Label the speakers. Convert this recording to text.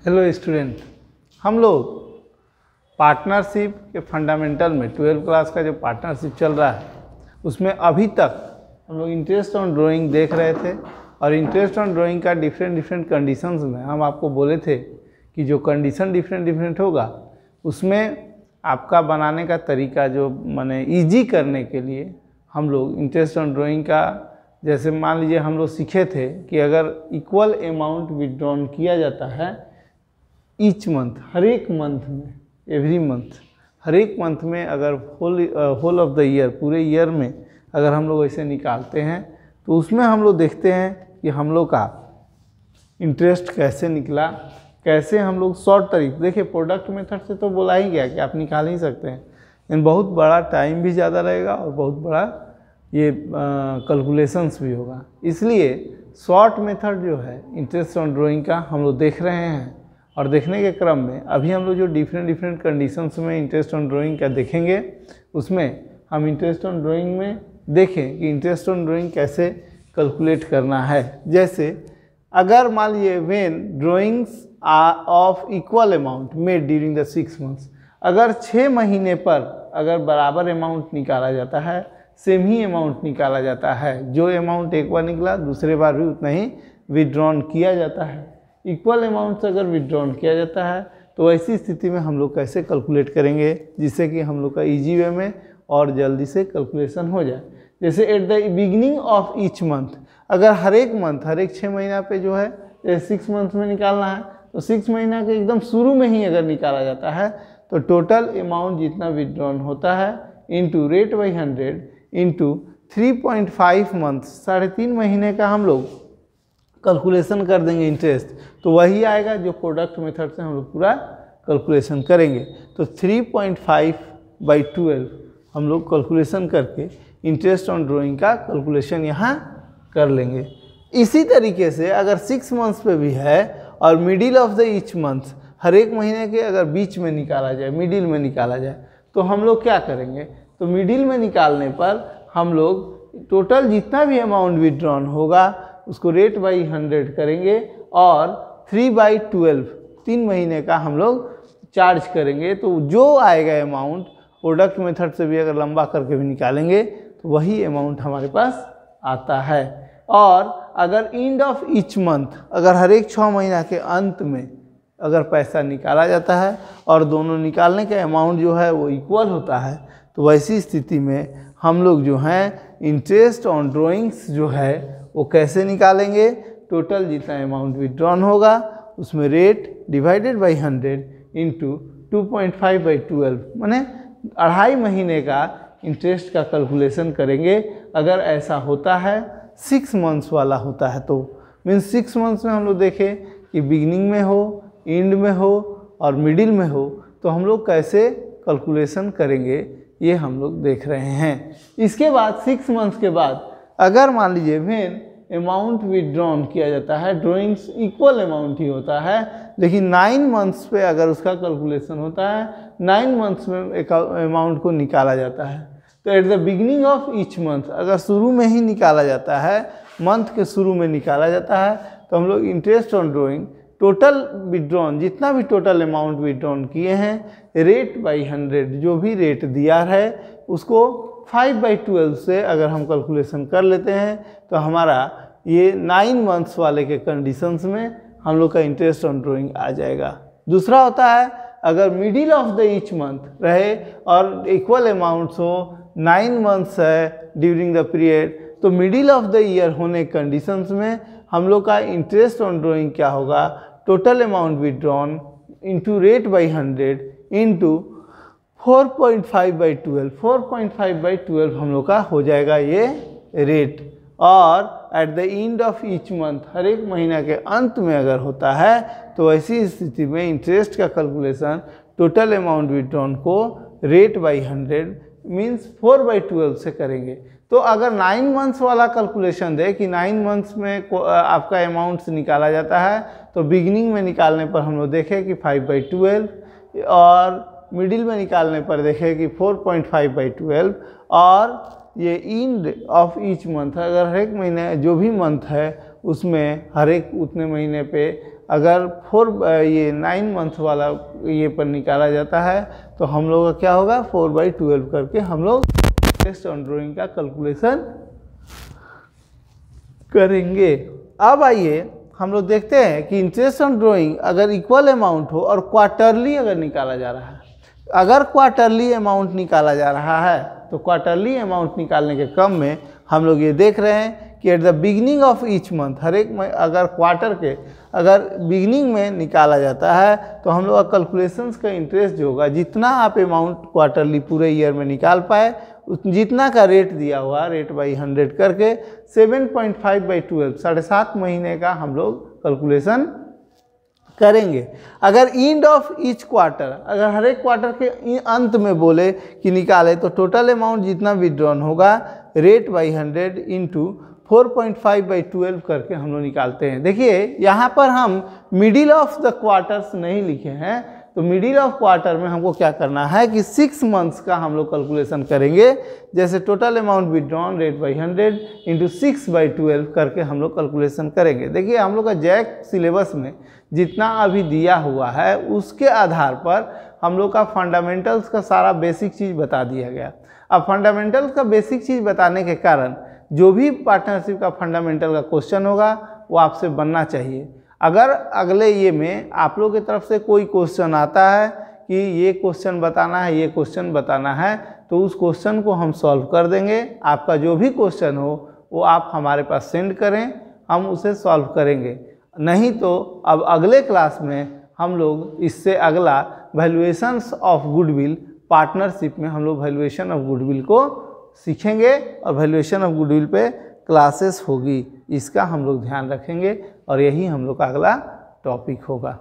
Speaker 1: Hello student, हम लोग partnership के फंडामेंटल में 12th क्लास का जो पार्टनरशिप चल रहा है उसमें अभी तक हम लोग इंटरेस्ट ऑन ड्राइंग देख रहे थे। और इंटरेस्ट ऑन ड्राइंग का डिफरेंट कंडीशंस में हम आपको बोले थे कि जो कंडीशन डिफरेंट होगा उसमें आपका बनाने का तरीका जो माने ईजी करने के लिए हम लोग इंटरेस्ट ऑन ड्राइंग का, जैसे मान लीजिए हम लोग सीखे थे कि अगर इक्वल अमाउंट विड्रॉन किया जाता है ईच मंथ, हर एक मंथ में, एवरी मंथ, हर एक मंथ में, अगर होल ऑफ द ईयर, पूरे ईयर में अगर हम लोग ऐसे निकालते हैं तो उसमें हम लोग देखते हैं कि हम लोग का इंटरेस्ट कैसे निकला, कैसे हम लोग शॉर्ट तरीके, देखिए प्रोडक्ट मेथड से तो बोला ही गया कि आप निकाल ही सकते हैं, लेकिन बहुत बड़ा टाइम भी ज़्यादा रहेगा और बहुत बड़ा ये कैलकुलेशंस भी होगा। इसलिए शॉर्ट मेथड जो है इंटरेस्ट ऑन ड्राइंग का हम लोग देख रहे हैं। और देखने के क्रम में अभी हम लोग जो डिफरेंट कंडीशंस में इंटरेस्ट ऑन ड्राइंग का देखेंगे उसमें हम इंटरेस्ट ऑन ड्राइंग में देखें कि इंटरेस्ट ऑन ड्राइंग कैसे कैलकुलेट करना है। जैसे अगर मान लीजिए when drawings of equal amount made during the 6 months, अगर 6 महीने पर अगर बराबर अमाउंट निकाला जाता है, सेम ही अमाउंट निकाला जाता है, जो अमाउंट एक बार निकला दूसरे बार भी उतना ही विड्रॉन किया जाता है, इक्वल अमाउंट से अगर विड्रॉन किया जाता है तो ऐसी स्थिति में हम लोग कैसे कैलकुलेट करेंगे जिससे कि हम लोग का इजी वे में और जल्दी से कैलकुलेशन हो जाए। जैसे eight the beginning of each month, अगर हर एक मंथ, हर एक 6 महीना पे जो है 6 मंथ में निकालना है तो 6 महीना के एकदम शुरू में ही अगर निकाला जाता है तो टोटल अमाउंट जितना विड्रॉन होता है into rate by 100 into 3.5 month, 3.5 महीने का हम लोग कैलकुलेशन कर देंगे इंटरेस्ट, तो वही आएगा जो प्रोडक्ट मेथड से हम लोग पूरा कैलकुलेशन करेंगे। तो 3.5/12 हम लोग कैलकुलेशन करके इंटरेस्ट ऑन ड्राइंग का कैलकुलेशन यहाँ कर लेंगे। इसी तरीके से अगर 6 मंथ्स पे भी है और middle of the each month, हर एक महीने के अगर बीच में निकाला जाए, मिडिल में निकाला जाए, तो हम लोग क्या करेंगे, तो मिडिल में निकालने पर हम लोग टोटल जितना भी अमाउंट विड्रॉन होगा उसको रेट बाई 100 करेंगे और 3/12, 3 महीने का हम लोग चार्ज करेंगे। तो जो आएगा अमाउंट प्रोडक्ट मेथड से भी अगर लंबा करके भी निकालेंगे तो वही अमाउंट हमारे पास आता है। और अगर एंड ऑफ ईच मंथ, अगर हर एक 6 महीना के अंत में अगर पैसा निकाला जाता है और दोनों निकालने का अमाउंट जो है वो इक्वल होता है तो वैसी स्थिति में हम लोग जो हैं इंटरेस्ट ऑन ड्राइंग्स जो है वो कैसे निकालेंगे, टोटल जितना अमाउंट विड्रॉन होगा उसमें रेट डिवाइडेड बाई 100 इंटू 2.5/12, माने 2.5 महीने का इंटरेस्ट का कैलकुलेशन करेंगे। अगर ऐसा होता है 6 मंथ्स वाला होता है तो मीन्स 6 मंथ्स में हम लोग देखें कि बिगिनिंग में हो, एंड में हो और मिडिल में हो, तो हम लोग कैसे कैलकुलेशन करेंगे ये हम लोग देख रहे हैं। इसके बाद 6 मंथ्स के बाद अगर मान लीजिए व्हेन अमाउंट विड्रॉन किया जाता है, ड्राइंग्स इक्वल अमाउंट ही होता है, लेकिन 9 मंथ्स पे अगर उसका कैलकुलेशन होता है, 9 मंथ्स में एक अमाउंट को निकाला जाता है, तो eight the beginning of each month अगर शुरू में ही निकाला जाता है, मंथ के शुरू में निकाला जाता है, तो हम लोग interest on drawing total withdrawn, जितना भी टोटल अमाउंट विड्रॉन किए हैं, रेट बाई 100 जो भी रेट दिया है उसको 5/12 से अगर हम कैलकुलेशन कर लेते हैं तो हमारा ये 9 मंथ्स वाले के कंडीशंस में हम लोग का इंटरेस्ट ऑन ड्राइंग आ जाएगा। दूसरा होता है अगर middle of the each month रहे और इक्वल अमाउंट्स हो, 9 मंथ्स है ड्यूरिंग द पीरियड, तो मिडिल ऑफ द ईयर होने कंडीशंस में हम लोग का इंटरेस्ट ऑन ड्राइंग क्या होगा, total amount withdrawn into rate by 100 into 4.5/12, 4.5/12 हम लोग का हो जाएगा ये रेट। और at the end of each month, हर एक महीना के अंत में अगर होता है तो ऐसी स्थिति में इंटरेस्ट का कैलकुलेशन टोटल अमाउंट विड्रॉन को रेट बाई 100 मीन्स 4/12 से करेंगे। तो अगर 9 मंथ्स वाला कैलकुलेशन दे कि 9 मंथ्स में आपका अमाउंट निकाला जाता है, तो बिगिनिंग में निकालने पर हम लोग देखें कि 5/12 और मिडिल में निकालने पर देखें कि 4.5/12 और ये एंड ऑफ ईच मंथ, अगर हर एक महीने जो भी मंथ है उसमें हर एक उतने महीने पे अगर 9 मंथ वाला ये पर निकाला जाता है तो हम लोग का क्या होगा, 4/12 करके हम लोग इंटरेस्ट ऑन ड्राइंग का कैलकुलेशन करेंगे। अब आइए हम लोग देखते हैं कि इंटरेस्ट ऑन ड्राइंग अगर इक्वल अमाउंट हो और क्वार्टरली अगर निकाला जा रहा है, अगर क्वार्टरली अमाउंट निकाला जा रहा है तो क्वार्टरली अमाउंट निकालने के क्रम में हम लोग ये देख रहे हैं कि at the beginning of each month, हर एक अगर क्वार्टर के अगर बिगिनिंग में निकाला जाता है तो हम लोग का कैलकुलेशंस का इंटरेस्ट जो होगा, जितना आप अमाउंट क्वार्टरली पूरे ईयर में निकाल पाए जितना का रेट दिया हुआ, रेट बाई 100 करके 7.5/12 7.5 महीने का हम लोग कैलकुलेशन करेंगे। अगर एंड ऑफ ईच क्वार्टर, अगर हर एक क्वार्टर के अंत में बोले कि निकाले तो टोटल अमाउंट जितना विड्रॉन होगा रेट बाई 100 इंटू 4.5/12 करके हम लोग निकालते हैं। देखिए यहाँ पर हम मिडिल ऑफ द क्वार्टर्स नहीं लिखे हैं, तो मिडिल ऑफ क्वार्टर में हमको क्या करना है कि 6 मंथ्स का हम लोग कैलकुलेशन करेंगे। जैसे total amount withdrawn rate by 100 into 6/12 करके हम लोग कैलकुलेशन करेंगे। देखिए हम लोग का जैक सिलेबस में जितना अभी दिया हुआ है उसके आधार पर हम लोग का फंडामेंटल्स का सारा बेसिक चीज़ बता दिया गया। अब फंडामेंटल्स का बेसिक चीज़ बताने के कारण जो भी पार्टनरशिप का फंडामेंटल का क्वेश्चन होगा वो आपसे बनना चाहिए। अगर अगले ये में आप लोग की तरफ से कोई क्वेश्चन आता है कि ये क्वेश्चन बताना है, ये क्वेश्चन बताना है, तो उस क्वेश्चन को हम सॉल्व कर देंगे। आपका जो भी क्वेश्चन हो वो आप हमारे पास सेंड करें, हम उसे सॉल्व करेंगे। नहीं तो अब अगले क्लास में हम लोग इससे अगला वैल्यूएशंस ऑफ गुडविल पार्टनरशिप में हम लोग वैल्यूएशन ऑफ गुडविल को सीखेंगे और वैल्यूएशन ऑफ गुडविल पे क्लासेस होगी, इसका हम लोग ध्यान रखेंगे और यही हम लोग का अगला टॉपिक होगा।